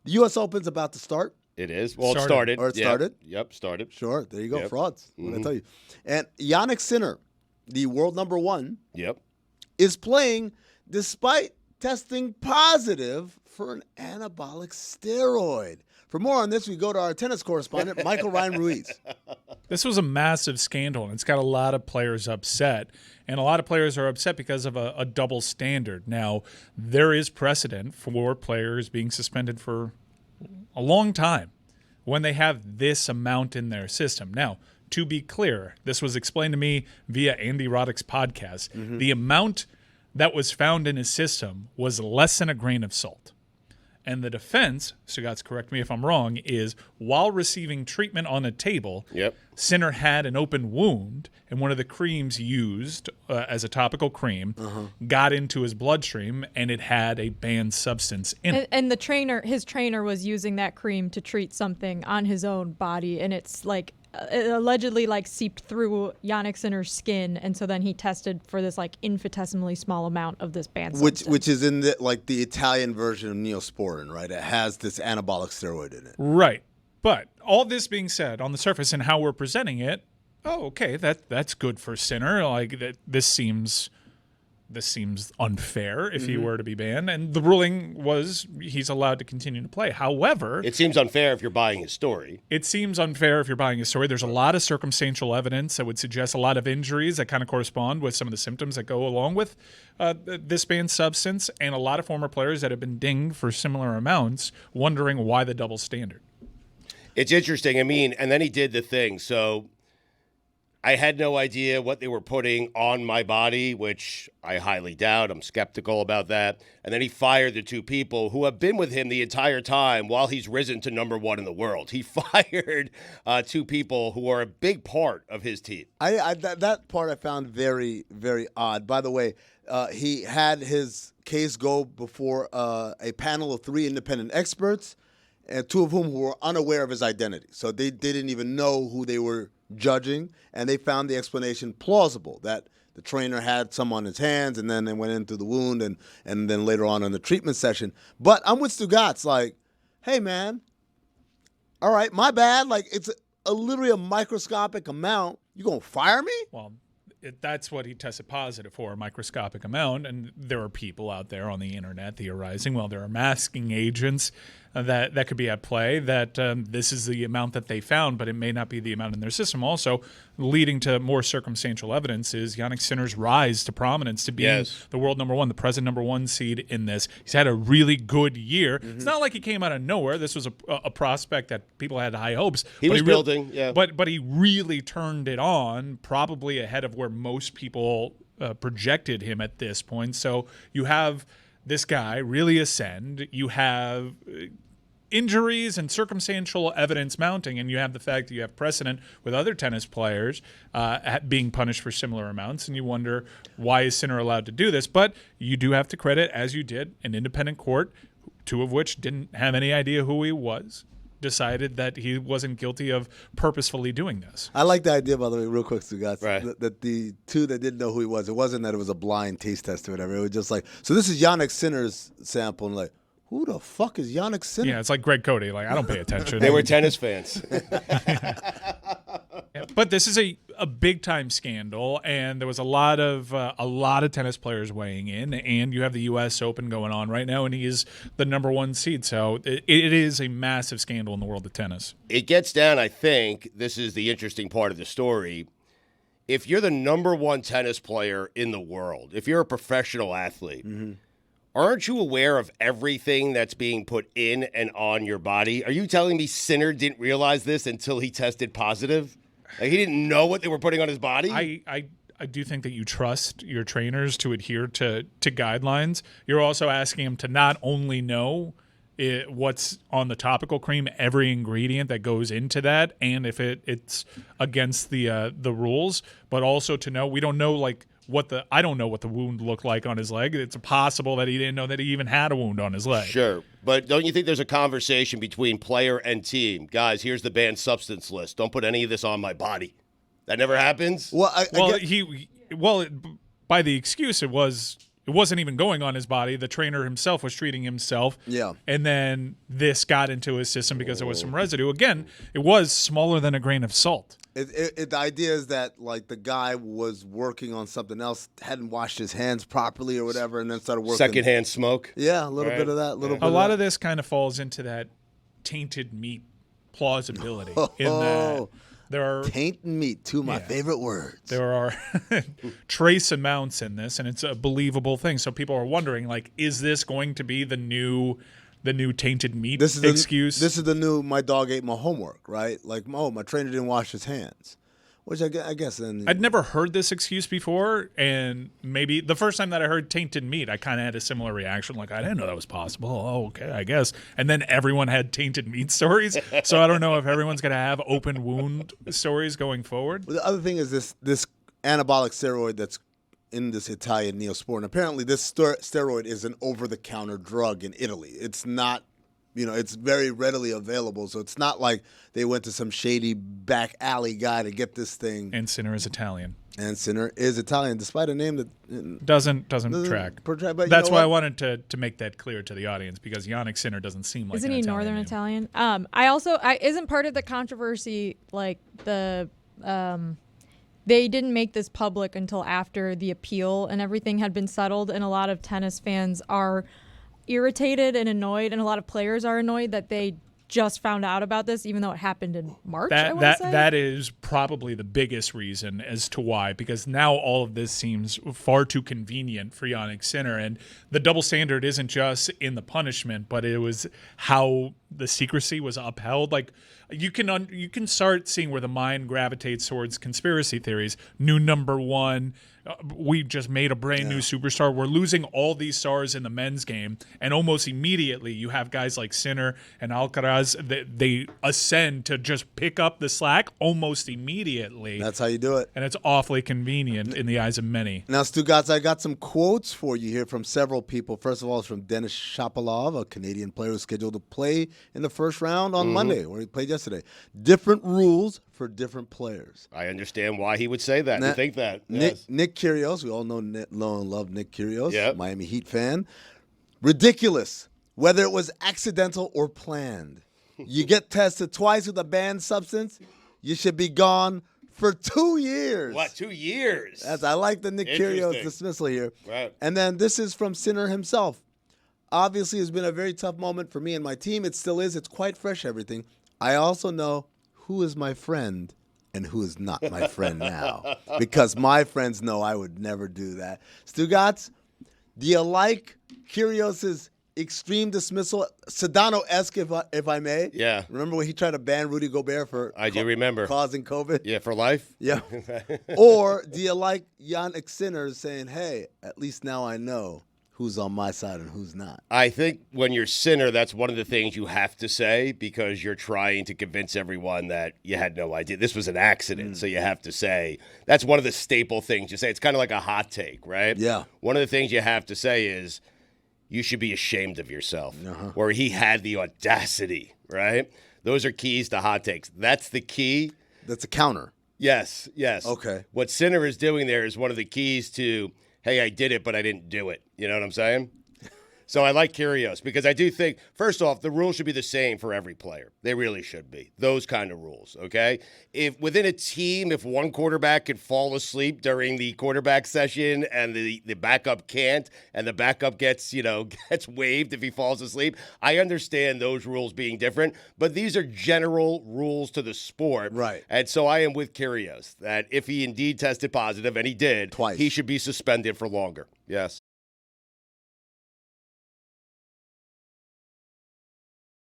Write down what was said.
The U.S. Open's about to start. It is. Well, it started. Or it started? Yep, started. Sure. There you go. Yep. Frauds. What did I tell you? And Jannik Sinner, the world number one, Yep. is playing despite testing positive for an anabolic steroid. For more on this, we go to our tennis correspondent, Michael Ryan Ruiz. This was a massive scandal, and it's got a lot of players upset. And a lot of players are upset because of a double standard. Now, there is precedent for players being suspended for a long time when they have this amount in their system. Now, to be clear, this was explained to me via Andy Roddick's podcast. The amount that was found in his system was less than a grain of salt. And the defense, Stugotz, correct me if I'm wrong, is while receiving treatment on a table, Sinner had an open wound, and one of the creams used as a topical cream got into his bloodstream, and it had a banned substance in it. And his trainer was using that cream to treat something on his own body, and it's like it allegedly like seeped through Jannik Sinner's skin, and so then he tested for this like infinitesimally small amount of this banned substance. Which is in the Italian version of Neosporin, right? It has this anabolic steroid in it. Right. But all this being said, on the surface and how we're presenting it, okay, that's good for Sinner. Like this seems unfair if he were to be banned. And the ruling was he's allowed to continue to play. However, it seems unfair if you're buying his story. It seems unfair if you're buying his story. There's a lot of circumstantial evidence that would suggest a lot of injuries that kind of correspond with some of the symptoms that go along with this banned substance, and a lot of former players that have been dinged for similar amounts wondering why the double standard. It's interesting. I mean, and then he did the thing. So I had no idea what they were putting on my body, which I highly doubt. I'm skeptical about that. And then he fired the two people who have been with him the entire time while he's risen to number one in the world. He fired two people who are a big part of his team. That part I found very, very odd. By the way, he had his case go before a panel of 3 independent experts, and 2 of whom were unaware of his identity. So they didn't even know who they were judging, and they found the explanation plausible, that the trainer had some on his hands, and then they went into the wound, and then later on in the treatment session. But I'm with Stugotz, like, hey, man, all right, my bad. Like, it's literally a microscopic amount. You gonna fire me? Well, that's what he tested positive for, a microscopic amount. And there are people out there on the internet theorizing, well, there are masking agents that could be at play, that this is the amount that they found, but it may not be the amount in their system. Also, leading to more circumstantial evidence is Jannik Sinner's rise to prominence to being the world number one, the present number one seed in this. He's had a really good year. It's not like he came out of nowhere. This was a prospect that people had high hopes. He was building, But he really turned it on, probably ahead of where most people projected him at this point. So you have this guy really ascend. You have injuries and circumstantial evidence mounting, and you have the fact that you have precedent with other tennis players being punished for similar amounts, and you wonder, why is Sinner allowed to do this? But you do have to credit, as you did, an independent court, 2 of which didn't have any idea who he was, decided that he wasn't guilty of purposefully doing this. I like the idea, by the way, real quick, Stugotz, right, that the 2 that didn't know who he was, it wasn't that it was a blind taste test or whatever. It was just like, so this is Jannik Sinner's sample, and like, who the fuck is Jannik Sinner? Yeah, it's like Greg Cody. Like, I don't pay attention. They were tennis fans. But this is a big time scandal, and there was a lot of tennis players weighing in, and you have the U.S. Open going on right now, and he is the number one seed. So it is a massive scandal in the world of tennis. It gets down, I think, this is the interesting part of the story. If you're the number one tennis player in the world, if you're a professional athlete, aren't you aware of everything that's being put in and on your body? Are you telling me Sinner didn't realize this until he tested positive? Like, he didn't know what they were putting on his body? I do think that you trust your trainers to adhere to guidelines. You're also asking them to not only know what's on the topical cream, every ingredient that goes into that, and if it's against the rules, but also to know, we don't know, like, I don't know what the wound looked like on his leg. It's possible that he didn't know that he even had a wound on his leg. Sure. But don't you think there's a conversation between player and team? Guys, here's the banned substance list. Don't put any of this on my body. That never happens? Well, by the excuse, it was it wasn't even going on his body. The trainer himself was treating himself. Yeah. And then this got into his system because there was some residue. Again, it was smaller than a grain of salt. The idea is that like the guy was working on something else, hadn't washed his hands properly or whatever, and then started working. Secondhand smoke. Yeah, a little bit of that. A lot of this kind of falls into that tainted meat plausibility. In that there are taint and meat, two of my favorite words. There are trace amounts in this, and it's a believable thing. So people are wondering, like, is this going to be the new tainted meat excuse? This is the new my dog ate my homework, right? Like, my trainer didn't wash his hands. Which I guess then I'd never heard this excuse before, and maybe the first time that I heard tainted meat, I kind of had a similar reaction, like I didn't know that was possible. Oh, okay, I guess. And then everyone had tainted meat stories, so I don't know if everyone's gonna have open wound stories going forward. Well, the other thing is this anabolic steroid that's in this Italian Neosporin. Apparently, this steroid is an over-the-counter drug in Italy. It's not. It's very readily available, so it's not like they went to some shady back alley guy to get this thing. And Sinner is Italian. And Sinner is Italian, despite a name that doesn't track. But that's why I wanted to make that clear to the audience, because Jannik Sinner doesn't seem like Isn't an he Italian Northern name. Italian? I isn't part of the controversy, like the they didn't make this public until after the appeal and everything had been settled, and a lot of tennis fans are irritated and annoyed, and a lot of players are annoyed that they just found out about this, even though it happened in March. That is probably the biggest reason as to why, because now all of this seems far too convenient for Jannik Sinner, and the double standard isn't just in the punishment, but it was how the secrecy was upheld. Like you can start seeing where the mind gravitates towards conspiracy theories. New number one. We just made a brand new superstar. We're losing all these stars in the men's game, and almost immediately you have guys like Sinner and Alcaraz. They ascend to just pick up the slack almost immediately. That's how you do it. And it's awfully convenient in the eyes of many. Now, Stugotz, I got some quotes for you here from several people. First of all, it's from Denis Shapovalov, a Canadian player who's scheduled to play in the first round on Monday, where he played yesterday. Different rules for different players. I understand why he would say that and think that. Nick Kyrgios, we all know and love Nick Kyrgios, Miami Heat fan. Ridiculous, whether it was accidental or planned. You get tested twice with a banned substance, you should be gone for 2 years. What, 2 years? I like the Nick Kyrgios dismissal here. Right. And then this is from Sinner himself. Obviously, it's been a very tough moment for me and my team. It still is. It's quite fresh, everything. I also know who is my friend and who is not my friend now, because my friends know I would never do that. Stugotz, do you like Kyrgios' extreme dismissal, Sedano-esque, if I may? Yeah. Remember when he tried to ban Rudy Gobert for I do remember causing COVID? Yeah, for life? Yeah. Or do you like Jannik Sinner saying, hey, at least now I know who's on my side and who's not? I think when you're Sinner, that's one of the things you have to say, because you're trying to convince everyone that you had no idea. This was an accident, so you have to say. That's one of the staple things you say. It's kind of like a hot take, right? Yeah. One of the things you have to say is, you should be ashamed of yourself, where he had the audacity, right? Those are keys to hot takes. That's the key. That's a counter. Yes. Okay. What Sinner is doing there is one of the keys to, hey, I did it, but I didn't do it. You know what I'm saying? So I like Kyrgios, because I do think, first off, the rules should be the same for every player. They really should be. Those kind of rules, okay? If within a team, if one quarterback could fall asleep during the quarterback session and the backup can't, and the backup gets waived if he falls asleep, I understand those rules being different, but these are general rules to the sport. Right. And so I am with Kyrgios, that if he indeed tested positive, and he did, twice, he should be suspended for longer. Yes.